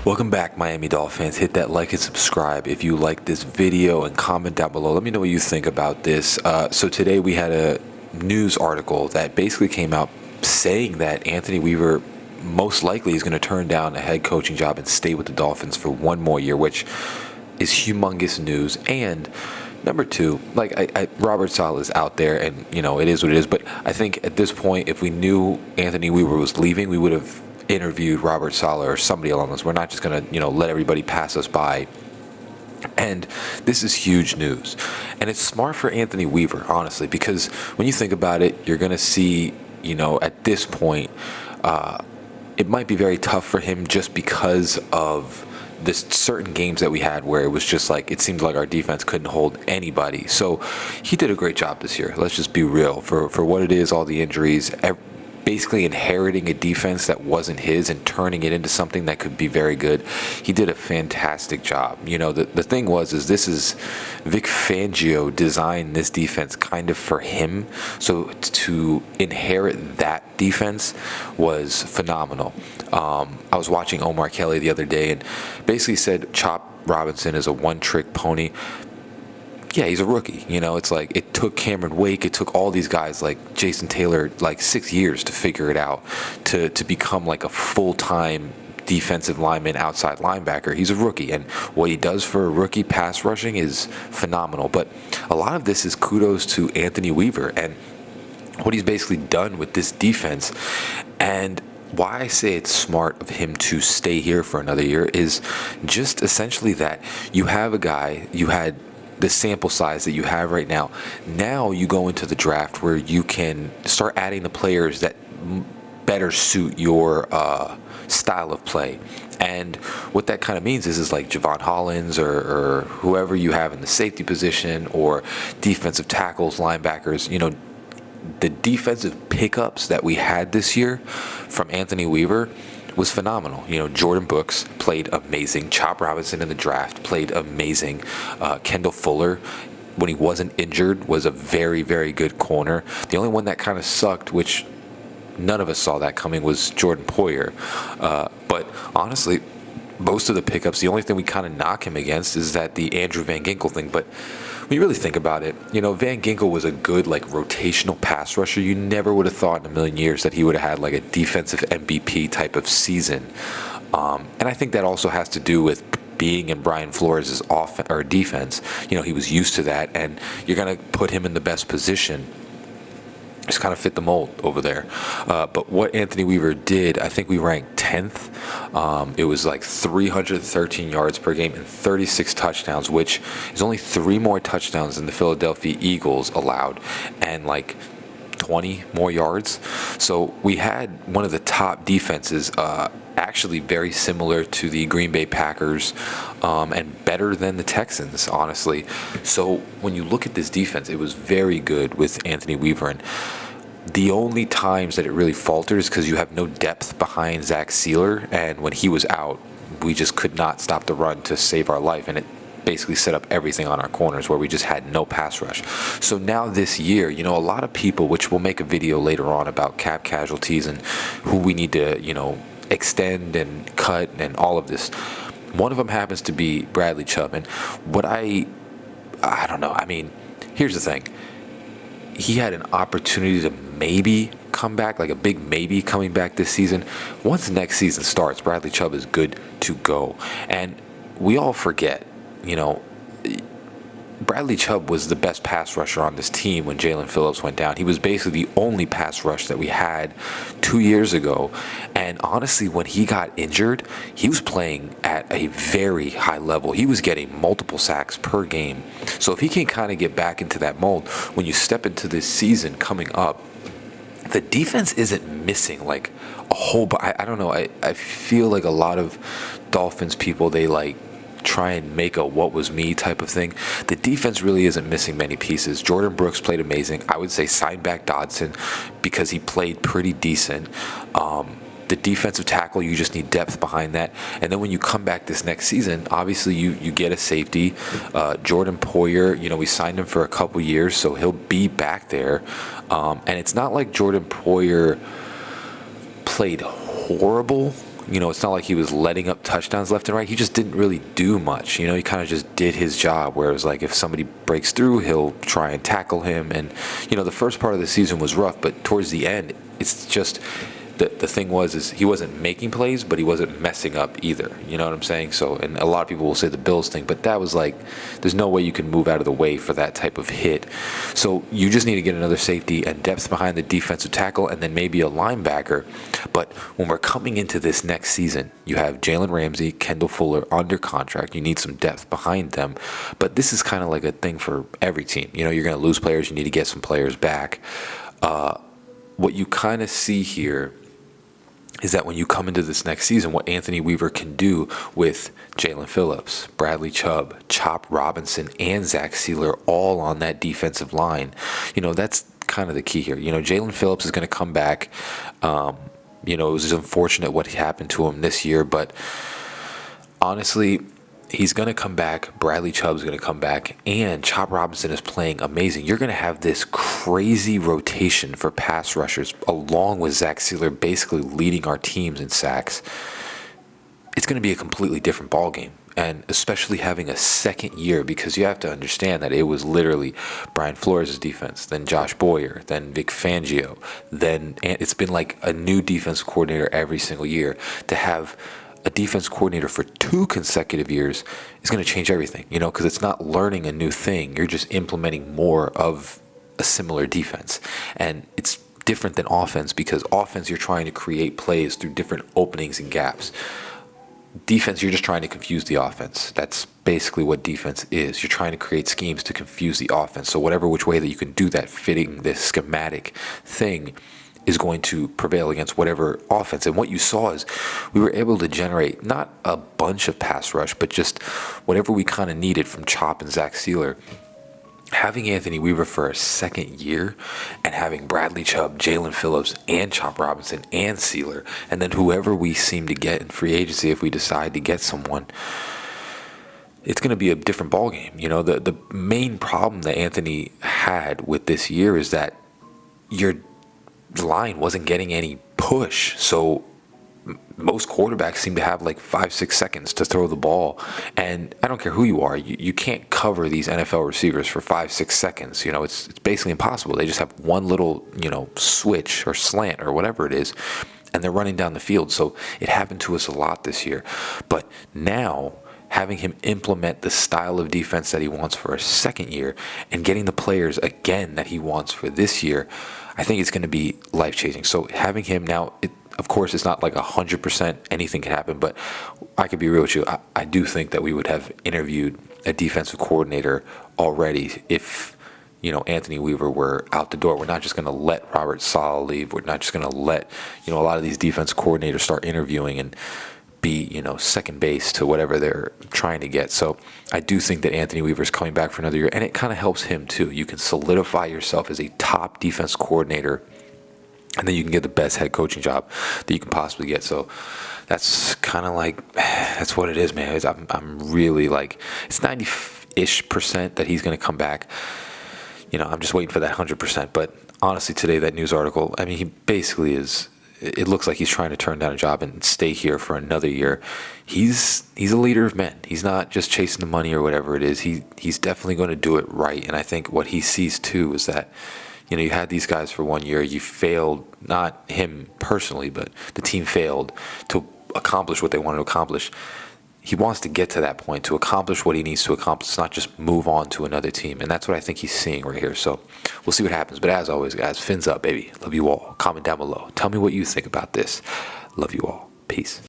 Welcome back, Miami Dolphins. Hit that like and subscribe if you like this video, and comment down below. Let me know what you think about this. So today we had a news article that basically came out saying that Anthony Weaver most likely is going to turn down a head coaching job and stay with the Dolphins for one more year, which is humongous news. And number two, Robert Saleh is out there, and it is what it is. But I think at this point, if we knew Anthony Weaver was leaving, we would have interviewed Robert Saleh or somebody along those. We're not just going to let everybody pass us by. And this is huge news, and it's smart for Anthony Weaver, honestly, because when you think about it, you're going to see, at this point, it might be very tough for him just because of this certain games that we had where it was just like it seemed like our defense couldn't hold anybody. So he did a great job this year. Let's just be real. For what it is, all the injuries, basically inheriting a defense that wasn't his and turning it into something that could be very good. He did a fantastic job. The thing is this is Vic Fangio designed this defense kind of for him. So to inherit that defense was phenomenal. I was watching Omar Kelly the other day and basically said Chop Robinson is a one-trick pony. Yeah, he's a rookie. It's like it took Cameron Wake, it took all these guys like Jason Taylor like 6 years to figure it out, to become like a full-time defensive lineman, outside linebacker. He's a rookie, and what he does for a rookie pass rushing is phenomenal. But a lot of this is kudos to Anthony Weaver and what he's basically done with this defense. And why I say it's smart of him to stay here for another year is just essentially that you have a guy, you had the sample size that you have right now. Now you go into the draft where you can start adding the players that better suit your style of play. And what that kind of means is like Javon Hollins or whoever you have in the safety position, or defensive tackles, linebackers. The defensive pickups that we had this year from Anthony Weaver was phenomenal. Jordan Brooks played amazing. Chop Robinson in the draft played amazing. Kendall Fuller, when he wasn't injured, was a very, very good corner. The only one that kind of sucked, which none of us saw that coming, was Jordan Poyer. But honestly, most of the pickups, the only thing we kind of knock him against is that the Andrew Van Ginkel thing. But when you really think about it, Van Ginkel was a good rotational pass rusher. You never would have thought in a million years that he would have had like a defensive MVP type of season. And I think that also has to do with being in Brian Flores' defense. He was used to that, and you're going to put him in the best position. Just kind of fit the mold over there. But what Anthony Weaver did, I think we ranked 10th. It was like 313 yards per game and 36 touchdowns, which is only 3 more touchdowns than the Philadelphia Eagles allowed, and like 20 more yards. So we had one of the top defenses, actually very similar to the Green Bay Packers, and better than the Texans, honestly. So when you look at this defense, it was very good with Anthony Weaver. And the only times that it really falters because you have no depth behind Zach Sealer, and when he was out, we just could not stop the run to save our life, and it basically set up everything on our corners where we just had no pass rush. So now this year, a lot of people, which we'll make a video later on about cap casualties and who we need to, extend and cut and all of this. One of them happens to be Bradley Chubb. And what I don't know. I mean, here's the thing. He had an opportunity to maybe come back, like a big maybe coming back this season. Once next season starts, Bradley Chubb is good to go. And we all forget, Bradley Chubb was the best pass rusher on this team when Jalen Phillips went down. He was basically the only pass rush that we had 2 years ago. And honestly, when he got injured, he was playing at a very high level. He was getting multiple sacks per game. So if he can kind of get back into that mold, when you step into this season coming up, the defense isn't missing like a whole I don't know. I feel like a lot of Dolphins people, they try and make a what was me type of thing. The defense really isn't missing many pieces. Jordan Brooks played amazing. I would say sign back Dodson because he played pretty decent. The defensive tackle, you just need depth behind that. And then when you come back this next season, obviously you get a safety. Jordan Poyer, we signed him for a couple years, so he'll be back there. And it's not like Jordan Poyer played horrible. it's not like he was letting up touchdowns left and right. He just didn't really do much. He kind of just did his job. Whereas, like, if somebody breaks through, he'll try and tackle him. And, the first part of the season was rough, but towards the end, it's just the thing is he wasn't making plays, but he wasn't messing up either. You know what I'm saying? So, and a lot of people will say the Bills thing, but that was like, there's no way you can move out of the way for that type of hit. So you just need to get another safety and depth behind the defensive tackle, and then maybe a linebacker. But when we're coming into this next season, you have Jalen Ramsey, Kendall Fuller under contract. You need some depth behind them. But this is kind of like a thing for every team. You're going to lose players. You need to get some players back. What you kind of see here is that when you come into this next season, what Anthony Weaver can do with Jalen Phillips, Bradley Chubb, Chop Robinson, and Zach Sealer all on that defensive line, that's kind of the key here. Jalen Phillips is going to come back. It was unfortunate what happened to him this year, but honestly, he's going to come back. Bradley Chubb's going to come back, and Chop Robinson is playing amazing. You're going to have this crazy rotation for pass rushers, along with Zach Sealer basically leading our teams in sacks. It's going to be a completely different ballgame, and especially having a second year, because you have to understand that it was literally Brian Flores' defense, then Josh Boyer, then Vic Fangio, and it's been like a new defense coordinator every single year. To have a defense coordinator for 2 consecutive years is going to change everything, because it's not learning a new thing. You're just implementing more of a similar defense. And it's different than offense, because offense, you're trying to create plays through different openings and gaps. Defense, you're just trying to confuse the offense. That's basically what defense is. You're trying to create schemes to confuse the offense. So whatever which way that you can do that, fitting this schematic thing, is going to prevail against whatever offense. And what you saw is we were able to generate not a bunch of pass rush, but just whatever we kind of needed from Chop and Zach Sealer. Having Anthony Weaver for a second year and having Bradley Chubb, Jalen Phillips, and Chop Robinson and Sealer, and then whoever we seem to get in free agency if we decide to get someone, it's going to be a different ballgame. The main problem that Anthony had with this year is that your line wasn't getting any push. So most quarterbacks seem to have like 5-6 seconds to throw the ball, and I don't care who you are, you can't cover these NFL receivers for 5-6 seconds. It's basically impossible. They just have one little switch or slant or whatever it is, and they're running down the field. So it happened to us a lot this year. But now, having him implement the style of defense that he wants for a second year and getting the players again that he wants for this year, I think it's going to be life-changing. So having him now, of course, it's not like 100% anything can happen, but I could be real with you. I do think that we would have interviewed a defensive coordinator already if, Anthony Weaver were out the door. We're not just going to let Robert Saleh leave. We're not just going to let, a lot of these defense coordinators start interviewing and be, second base to whatever they're trying to get. So I do think that Anthony Weaver's coming back for another year, and it kind of helps him too. You can solidify yourself as a top defense coordinator, and then you can get the best head coaching job that you can possibly get. So that's kind of like, that's what it is, man. I'm really like, it's 90-ish% that he's going to come back. I'm just waiting for that 100%. But honestly, today, that news article, I mean, he basically is, it looks like he's trying to turn down a job and stay here for another year. He's a leader of men. He's not just chasing the money or whatever it is. He's definitely going to do it right. And I think what he sees too is that, you had these guys for 1 year. You failed, not him personally, but the team failed to accomplish what they wanted to accomplish. He wants to get to that point, to accomplish what he needs to accomplish, not just move on to another team. And that's what I think he's seeing right here. So we'll see what happens. But as always, guys, fins up, baby. Love you all. Comment down below. Tell me what you think about this. Love you all. Peace.